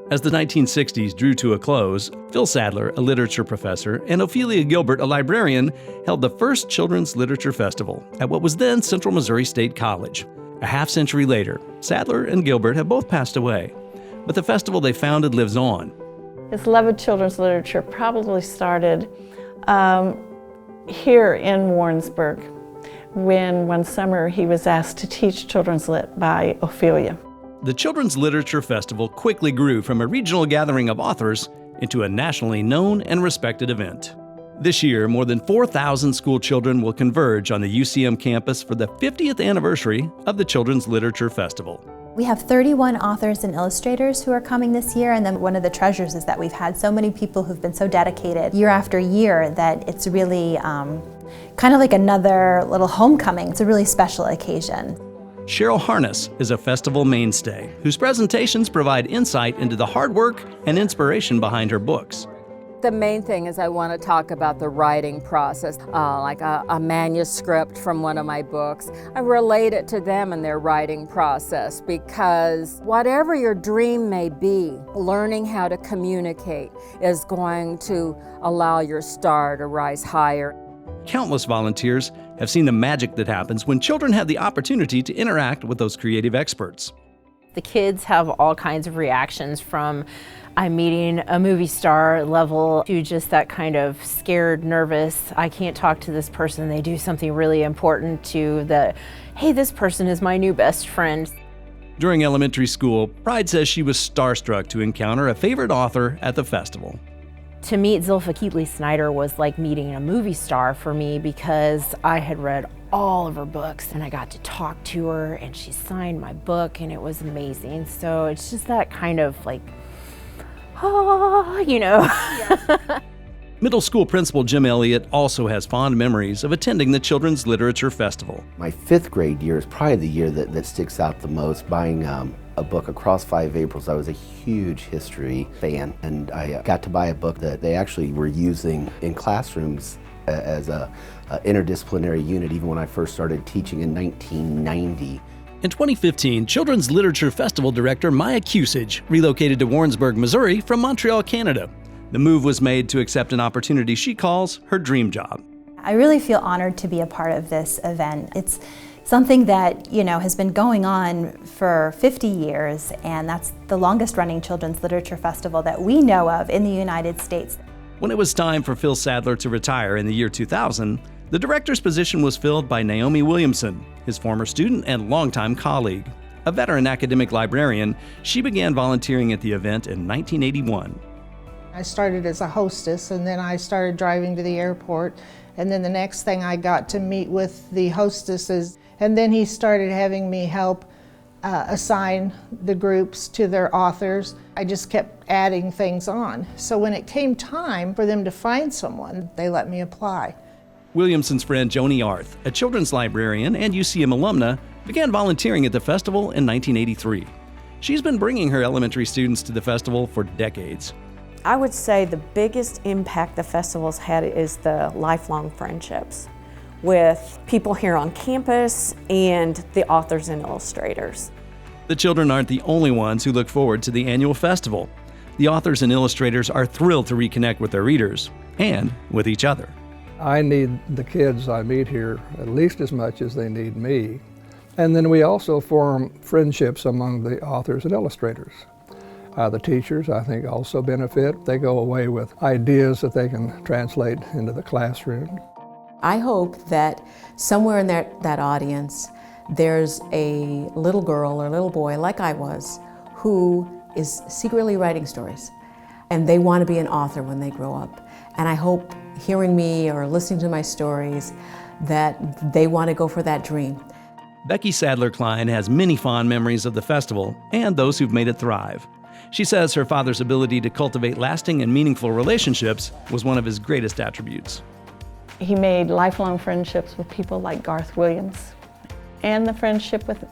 As the 1960s drew to a close, Phil Sadler, a literature professor, and Ophelia Gilbert, a librarian, held the first Children's Literature Festival at what was then Central Missouri State College. A half-century later, Sadler and Gilbert have both passed away, but the festival they founded lives on. His love of children's literature probably started here in Warrensburg when one summer he was asked to teach children's lit by Ophelia. The Children's Literature Festival quickly grew from a regional gathering of authors into a nationally known and respected event. This year, more than 4,000 school children will converge on the UCM campus for the 50th anniversary of the Children's Literature Festival. We have 31 authors and illustrators who are coming this year, and then one of the treasures is that we've had so many people who've been so dedicated year after year that it's really kind of like another little homecoming. It's a really special occasion. Cheryl Harness is a festival mainstay whose presentations provide insight into the hard work and inspiration behind her books. The main thing is I want to talk about the writing process, like a manuscript from one of my books. I relate it to them in their writing process because whatever your dream may be, learning how to communicate is going to allow your star to rise higher. Countless volunteers have seen the magic that happens when children have the opportunity to interact with those creative experts. The kids have all kinds of reactions from I'm meeting a movie star level to just that kind of scared, nervous, I can't talk to this person, they do something really important, to the, hey, this person is my new best friend. During elementary school, Pride says she was starstruck to encounter a favorite author at the festival. To meet Zilpha Keatley-Snyder was like meeting a movie star for me because I had read all of her books and I got to talk to her and she signed my book and it was amazing. So it's just that kind of like, you know. Yeah. Middle school principal Jim Elliott also has fond memories of attending the Children's Literature Festival. My 5th grade year is probably the year that sticks out the most. Buying a book, Across 5 Aprils. I was a huge history fan, and I got to buy a book that they actually were using in classrooms as a interdisciplinary unit even when I first started teaching in 1990. In 2015, Children's Literature Festival director Maya Cusage relocated to Warrensburg, Missouri from Montreal, Canada. The move was made to accept an opportunity she calls her dream job. I really feel honored to be a part of this event. It's something that, has been going on for 50 years, and that's the longest running children's literature festival that we know of in the United States. When it was time for Phil Sadler to retire in the year 2000, the director's position was filled by Naomi Williamson, his former student and longtime colleague. A veteran academic librarian, she began volunteering at the event in 1981. I started as a hostess, and then I started driving to the airport, and then the next thing I got to meet with the hostesses, and then he started having me help assign the groups to their authors. I just kept adding things on. So when it came time for them to find someone, they let me apply. Williamson's friend Joni Arth, a children's librarian and UCM alumna, began volunteering at the festival in 1983. She's been bringing her elementary students to the festival for decades. I would say the biggest impact the festival's had is the lifelong friendships with people here on campus and the authors and illustrators. The children aren't the only ones who look forward to the annual festival. The authors and illustrators are thrilled to reconnect with their readers and with each other. I need the kids I meet here at least as much as they need me. And then we also form friendships among the authors and illustrators. The teachers, I think, also benefit. They go away with ideas that they can translate into the classroom. I hope that somewhere in that audience, there's a little girl or little boy, like I was, who is secretly writing stories. And they want to be an author when they grow up. And I hope hearing me or listening to my stories that they want to go for that dream. Becky Sadler-Klein has many fond memories of the festival and those who've made it thrive. She says her father's ability to cultivate lasting and meaningful relationships was one of his greatest attributes. He made lifelong friendships with people like Garth Williams and the friendship with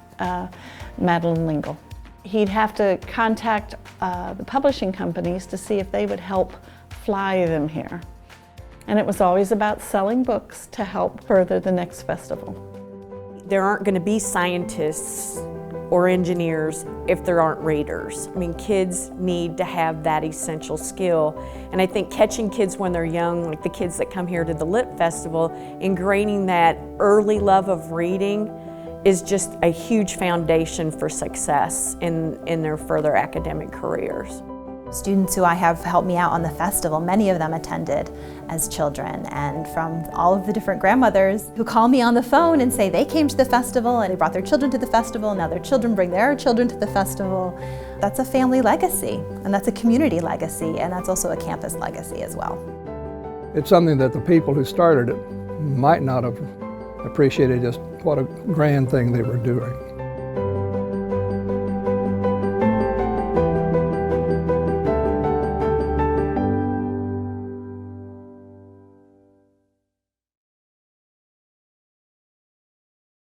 Madeline Lingle. He'd have to contact the publishing companies to see if they would help fly them here. And it was always about selling books to help further the next festival. There aren't going to be scientists or engineers if there aren't readers. I mean, kids need to have that essential skill. And I think catching kids when they're young, like the kids that come here to the Lit Festival, ingraining that early love of reading is just a huge foundation for success in their further academic careers. Students who I have helped me out on the festival, many of them attended as children, and from all of the different grandmothers who call me on the phone and say they came to the festival and they brought their children to the festival, and now their children bring their children to the festival. That's a family legacy, and that's a community legacy, and that's also a campus legacy as well. It's something that the people who started it might not have appreciated just what a grand thing they were doing.